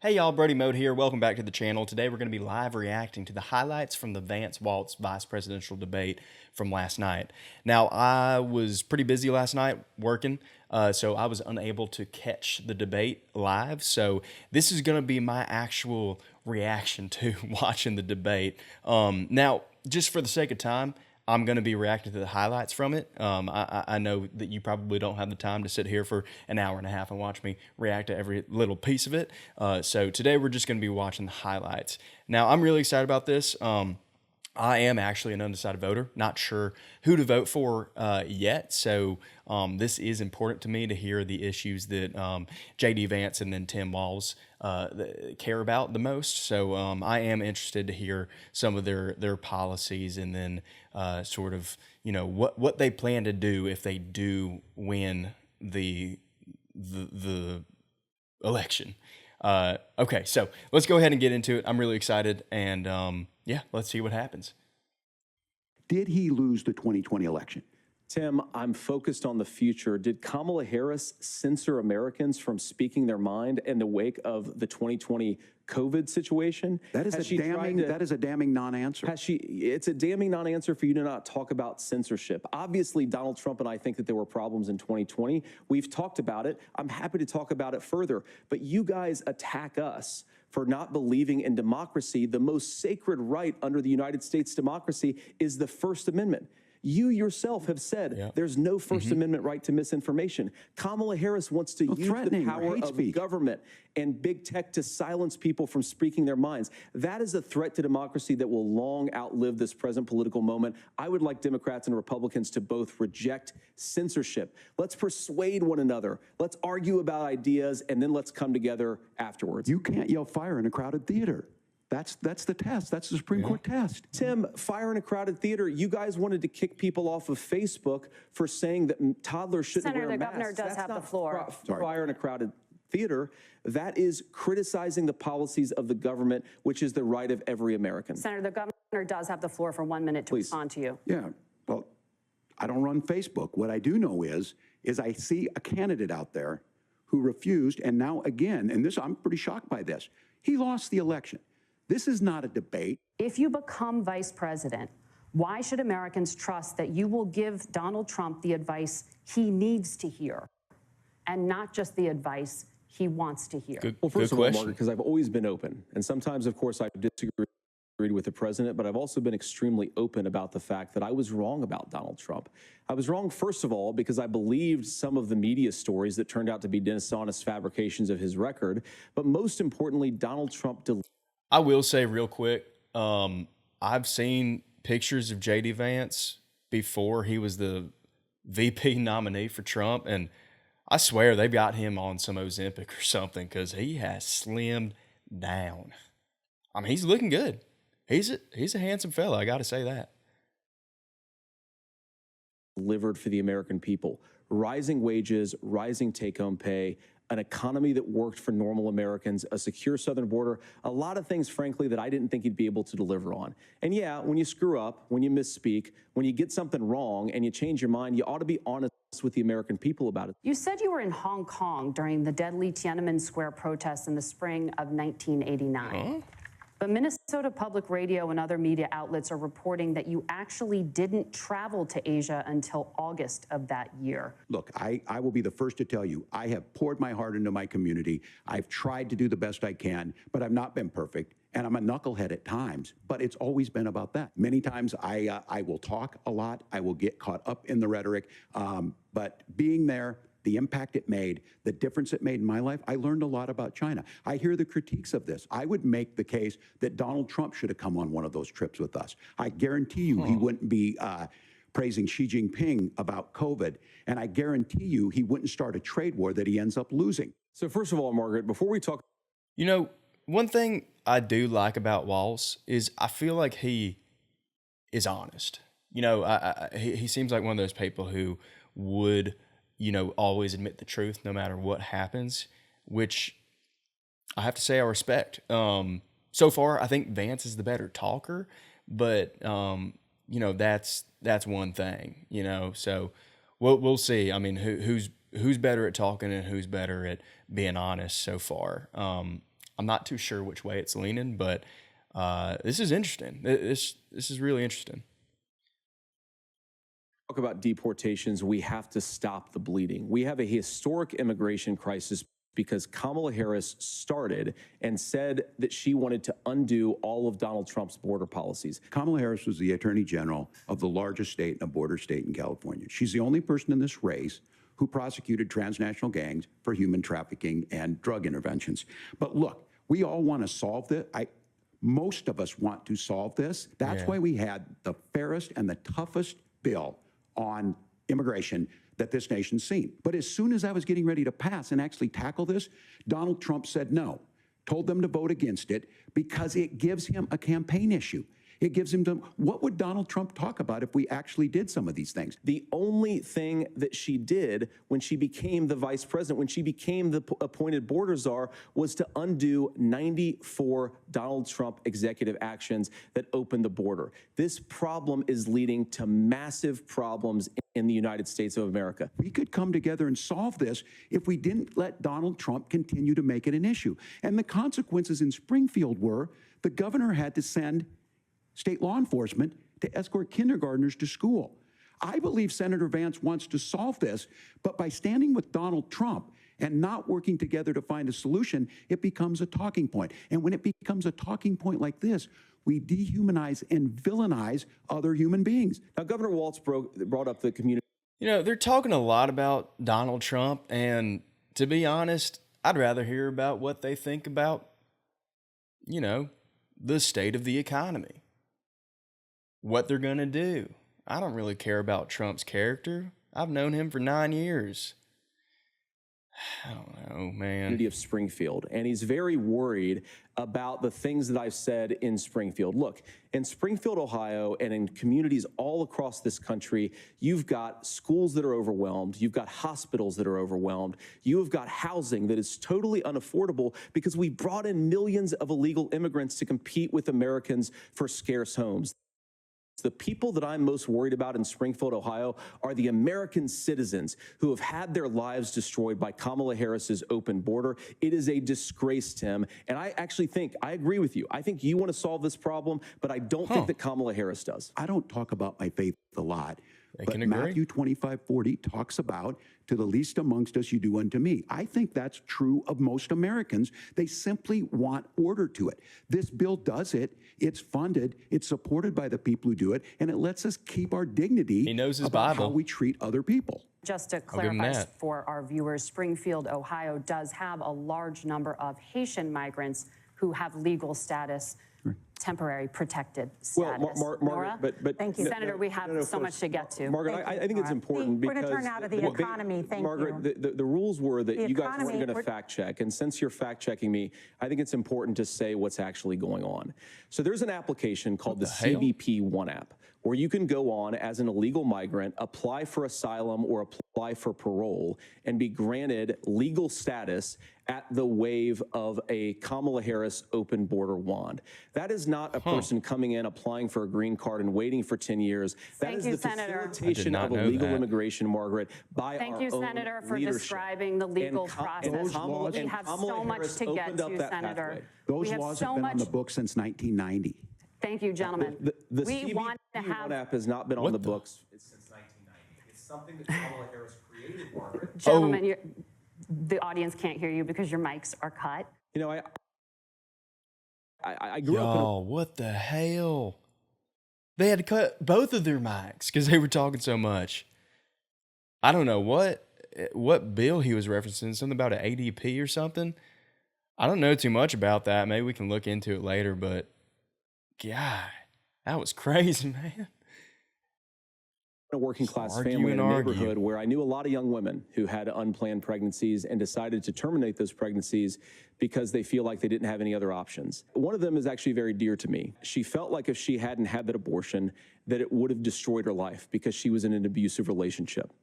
Hey y'all, Brody Mode here. Welcome back to the channel. Today we're going to be live reacting to the highlights from the Vance-Walz vice presidential debate from last night. Now, I was pretty busy last night working, so I was unable to catch the debate live. So this is going to be my actual reaction to watching the debate. Now, just for the sake of time, I'm going to be reacting to the highlights from it. I know that you probably don't have the time to sit here for an hour and a half and watch me react to every little piece of it. So today we're just going to be watching the highlights. Now, I'm really excited about this. I am actually an undecided voter, not sure who to vote for yet. So this is important to me to hear the issues that J.D. Vance and then Tim Walz care about the most. So I am interested to hear some of their policies and then sort of, you know, what they plan to do if they do win the election. Okay, so let's go ahead and get into it. I'm really excited, and yeah, let's see what happens. Did he lose the 2020 election? Tim, I'm focused on the future. Did Kamala Harris censor Americans from speaking their mind in the wake of the 2020 COVID situation? That is a damning non-answer. It's a damning non-answer for you to not talk about censorship. Obviously, Donald Trump and I think that there were problems in 2020. We've talked about it. I'm happy to talk about it further. But you guys attack us for not believing in democracy. The most sacred right under the United States democracy is the First Amendment. You yourself have said there's no First Amendment right to misinformation. Kamala Harris wants to use the power of government and big tech to silence people from speaking their minds. That is a threat to democracy that will long outlive this present political moment. I would like Democrats and Republicans to both reject censorship. Let's persuade one another. Let's argue about ideas, and then let's come together afterwards. You can't yell fire in a crowded theater. That's the test. That's the Supreme Court test. Tim, fire in a crowded theater. You guys wanted to kick people off of Facebook for saying that toddlers shouldn't wear masks. Senator, the governor does have the floor. Fire in a crowded theater. That is criticizing the policies of the government, which is the right of every American. Senator, the governor does have the floor for 1 minute to respond to you. Yeah, well, I don't run Facebook. What I do know is I see a candidate out there who refused, and now again, and this, I'm pretty shocked by this, he lost the election. This is not a debate. If you become vice president, why should Americans trust that you will give Donald Trump the advice he needs to hear and not just the advice he wants to hear? Well, first of all, Margaret, because I've always been open. And sometimes, of course, I've disagreed with the president, but I've also been extremely open about the fact that I was wrong about Donald Trump. I was wrong, first of all, because I believed some of the media stories that turned out to be dishonest fabrications of his record. But most importantly, Donald Trump I will say real quick, I've seen pictures of J.D. Vance before he was the VP nominee for Trump, and I swear they've got him on some Ozempic or something because he has slimmed down. I mean, he's looking good. He's a handsome fella, I got to say that. delivered for the American people. Rising wages, rising take-home pay, an economy that worked for normal Americans, a secure southern border, a lot of things, frankly, that I didn't think he'd be able to deliver on. And yeah, when you screw up, when you misspeak, when you get something wrong and you change your mind, you ought to be honest with the American people about it. You said you were in Hong Kong during the deadly Tiananmen Square protests in the spring of 1989. But Minnesota Public Radio and other media outlets are reporting that you actually didn't travel to Asia until August of that year. Look, I will be the first to tell you, I have poured my heart into my community. I've tried to do the best I can, but I've not been perfect. And I'm a knucklehead at times, but it's always been about that. Many times I will talk a lot. I will get caught up in the rhetoric. But being there, the impact it made, the difference it made in my life, I learned a lot about China. I hear the critiques of this. I would make the case that Donald Trump should have come on one of those trips with us. I guarantee you he wouldn't be praising Xi Jinping about COVID. And I guarantee you he wouldn't start a trade war that he ends up losing. So first of all, Margaret, before we talk... You know, one thing I do like about Walz is I feel like he is honest. You know, he seems like one of those people who would, you know, always admit the truth no matter what happens, which I have to say I respect. So far, I think Vance is the better talker, but, you know, that's one thing, you know, so we'll see. I mean, who's better at talking and who's better at being honest so far. I'm not too sure which way it's leaning, but this is interesting. This is really interesting. Talk about deportations, we have to stop the bleeding. We have a historic immigration crisis because Kamala Harris started and said that she wanted to undo all of Donald Trump's border policies. Kamala Harris was the Attorney General of the largest state and a border state in California. She's the only person in this race who prosecuted transnational gangs for human trafficking and drug interventions. But look, we all want to solve this. Most of us want to solve this. That's why we had the fairest and the toughest bill on immigration that this nation's seen. But as soon as I was getting ready to pass and actually tackle this, Donald Trump said no, told them to vote against it because it gives him a campaign issue. It gives him to, what would Donald Trump talk about if we actually did some of these things? The only thing that she did when she became the vice president, when she became the appointed border czar, was to undo 94 Donald Trump executive actions that opened the border. This problem is leading to massive problems in the United States of America. We could come together and solve this if we didn't let Donald Trump continue to make it an issue. And the consequences in Springfield were the governor had to send state law enforcement to escort kindergartners to school. I believe Senator Vance wants to solve this, but by standing with Donald Trump and not working together to find a solution, it becomes a talking point. And when it becomes a talking point like this, we dehumanize and villainize other human beings. Now, Governor Walz brought up the community. You know, they're talking a lot about Donald Trump, and to be honest, I'd rather hear about what they think about, you know, the state of the economy, what they're going to do. I don't really care about Trump's character. I've known him for 9 years. I don't know, man. Community of Springfield, and he's very worried about the things that I've said in Springfield. Look, in Springfield, Ohio, and in communities all across this country, you've got schools that are overwhelmed. You've got hospitals that are overwhelmed. You have got housing that is totally unaffordable because we brought in millions of illegal immigrants to compete with Americans for scarce homes. The people that I'm most worried about in Springfield, Ohio, are the American citizens who have had their lives destroyed by Kamala Harris's open border. It is a disgrace, Tim. And I actually think, I agree with you. I think you want to solve this problem, but I don't think that Kamala Harris does. I don't talk about my faith a lot, but can agree. Matthew 25:40 talks about, to the least amongst us you do unto me. I think that's true of most Americans. They simply want order to it. This bill does it. It's funded. It's supported by the people who do it, and it lets us keep our dignity. He knows his about Bible. how we treat other people. Just to give him clarify that. for our viewers, Springfield, Ohio does have a large number of Haitian migrants who have legal status, temporary protected status. Well, Nora? Margaret, but Thank you, Senator. We have so much to get to. Margaret, I think it's important We're because going to turn out of the economy. Thank Margaret, you. the rules were that The you guys economy, weren't going we're- to fact check, and since you're fact checking me, I think it's important to say what's actually going on. So there's an application called the CBP One app, where you can go on as an illegal migrant, apply for asylum or apply for parole, and be granted legal status at the wave of a Kamala Harris open border wand. That is not a person coming in, applying for a green card and waiting for 10 years. That Thank is you, the Senator. facilitation I of did not know illegal that. immigration, Margaret, by Thank our you, own Senator, for leadership. describing the legal And process. Kamala- We and have Kamala so much Harris to get opened up to, that Senator. pathway. Those We have laws so have been on much. the books since 1990. Thank you, gentlemen. The We CBP want to One have, app has not been on What the the- books since 1990. It's something that Kamala Harris created, Margaret. gentlemen, the audience can't hear you because your mics are cut. You know, I grew up in a Y'all, what the hell? They had to cut both of their mics because they were talking so much. I don't know what bill he was referencing, something about an ADP or something. I don't know too much about that. Maybe we can look into it later, but God, that was crazy, man. a working class Argue family in and a argue. neighborhood where I knew a lot of young women who had unplanned pregnancies and decided to terminate those pregnancies because they feel like they didn't have any other options. One of them is actually very dear to me. She felt like if she hadn't had that abortion, that it would have destroyed her life because she was in an abusive relationship.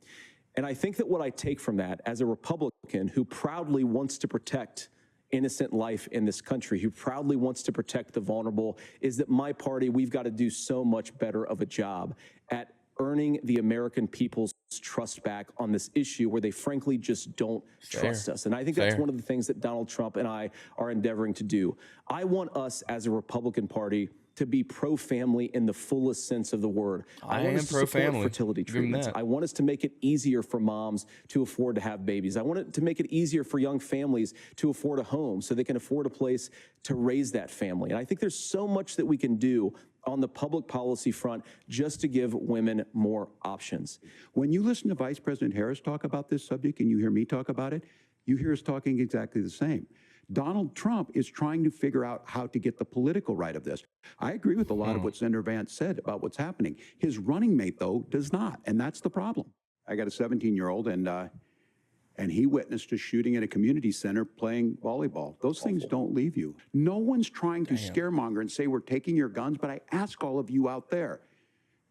And I think that what I take from that as a Republican who proudly wants to protect innocent life in this country, who proudly wants to protect the vulnerable, is that my party, we've got to do so much better of a job at earning the American people's trust back on this issue where they frankly just don't trust us. And I think that's one of the things that Donald Trump and I are endeavoring to do. I want us as a Republican Party to be pro-family in the fullest sense of the word. I want am us to support pro-family. fertility treatments. I want us to make it easier for moms to afford to have babies. I want it to make it easier for young families to afford a home so they can afford a place to raise that family. And I think there's so much that we can do on the public policy front just to give women more options. When you listen to Vice President Harris talk about this subject and you hear me talk about it, you hear us talking exactly the same. Donald Trump is trying to figure out how to get the political right of this. I agree with a lot of what Senator Vance said about what's happening. His running mate, though, does not, and that's the problem. I got a 17-year-old, and he witnessed a shooting at a community center playing volleyball. Those things don't leave you. No one's trying to scaremonger and say we're taking your guns, but I ask all of you out there,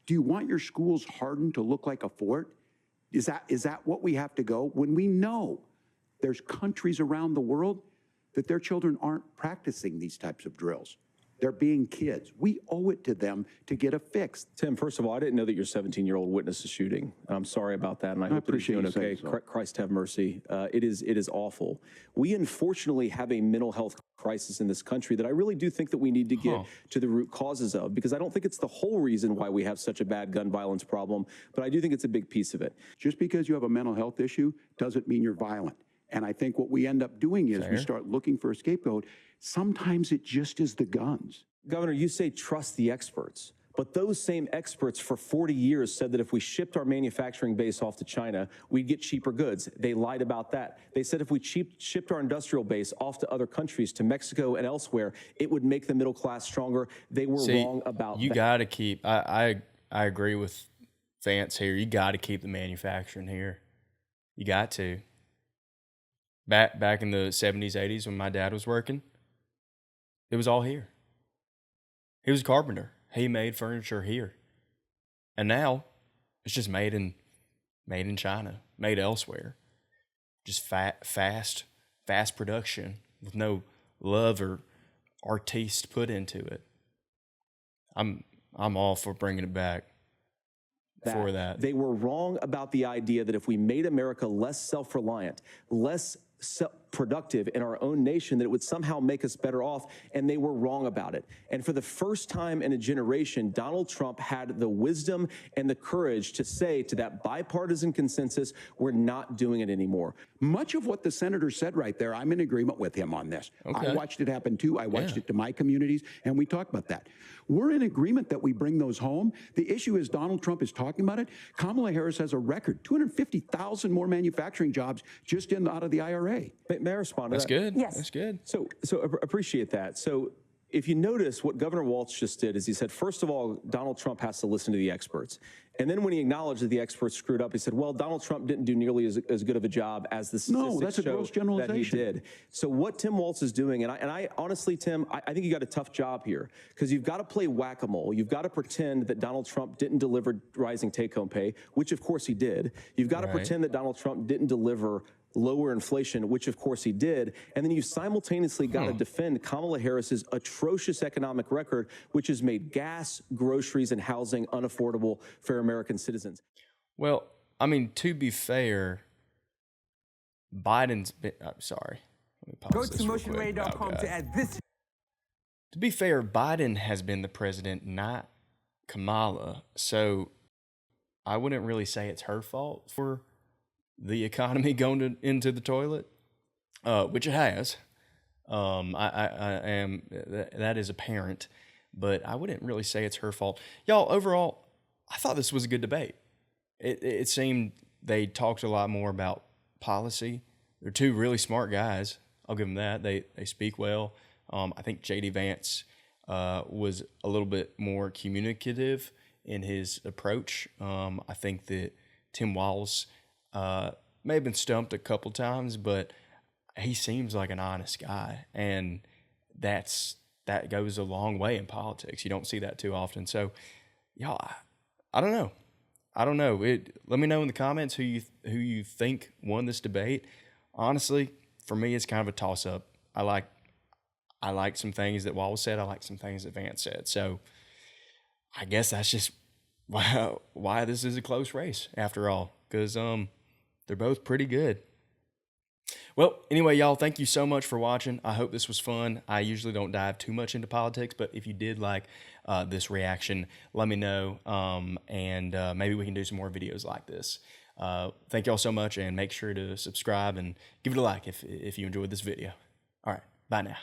do you want your schools hardened to look like a fort? Is that what we have to go? When we know there's countries around the world that their children aren't practicing these types of drills. They're being kids. We owe it to them to get a fix. Tim, first of all, I didn't know that your 17-year-old witnessed a shooting. I'm sorry about that, and I hope that he's doing okay. Christ have mercy. It is awful. We unfortunately have a mental health crisis in this country that I really do think that we need to get to the root causes of, because I don't think it's the whole reason why we have such a bad gun violence problem, but I do think it's a big piece of it. Just because you have a mental health issue doesn't mean you're violent. And I think what we end up doing is we start looking for a scapegoat. Sometimes it just is the guns. Governor, you say trust the experts, but those same experts for 40 years said that if we shipped our manufacturing base off to China, we'd get cheaper goods. They lied about that. They said if we shipped our industrial base off to other countries, to Mexico and elsewhere, it would make the middle class stronger. They were wrong about that. You got to keep, I agree with Vance here. You got to keep the manufacturing here. You got to. Back in the 70s, 80s, when my dad was working, it was all here. He was a carpenter. He made furniture here. And now it's just made in China, made elsewhere. Just fast production with no love or artiste put into it. I'm all for bringing it back. For that. They were wrong about the idea that if we made America less self-reliant, less productive in our own nation, that it would somehow make us better off, and they were wrong about it. And for the first time in a generation, Donald Trump had the wisdom and the courage to say to that bipartisan consensus, we're not doing it anymore. Much of what the senator said right there, I'm in agreement with him on this. I watched it happen too. I watched it to my communities, and we talked about that. We're in agreement that we bring those home. The issue is Donald Trump is talking about it. Kamala Harris has a record, 250,000 more manufacturing jobs just out of the IRA. May I respond to that? That's good. Yes. That's good. So appreciate that. So if you notice, what Governor Walz just did is he said, first of all, Donald Trump has to listen to the experts. And then when he acknowledged that the experts screwed up, he said, well, Donald Trump didn't do nearly as good of a job as the statistics that's a gross generalization. that he did. So what Tim Walz is doing, and I honestly, Tim, I think you got a tough job here, because you've got to play whack-a-mole. You've got to pretend that Donald Trump didn't deliver rising take-home pay, which of course he did. You've got to pretend that Donald Trump didn't deliver lower inflation, which of course he did, and then you simultaneously got to defend Kamala Harris's atrocious economic record, which has made gas, groceries, and housing unaffordable for American citizens. Well, I mean, to be fair, Biden's been, sorry. Let me pause Go to motionready.com to add this. To be fair, Biden has been the president, not Kamala. So I wouldn't really say it's her fault for the economy going into the toilet, which it has. That is apparent, but I wouldn't really say it's her fault. Y'all, overall, I thought this was a good debate. It seemed they talked a lot more about policy. They're two really smart guys. I'll give them that. They speak well. I think J.D. Vance was a little bit more communicative in his approach. I think that Tim Walz may have been stumped a couple times, but he seems like an honest guy, and that goes a long way in politics. You don't see that too often. So, y'all, I don't know. Let me know in the comments who you think won this debate. Honestly, for me, it's kind of a toss-up. I like some things that Walz said. I like some things that Vance said. So, I guess that's just why this is a close race after all. because they're both pretty good. Well, anyway, y'all, thank you so much for watching. I hope this was fun. I usually don't dive too much into politics, but if you did like this reaction, let me know, and maybe we can do some more videos like this. Thank y'all so much, and make sure to subscribe and give it a like if you enjoyed this video. All right, bye now.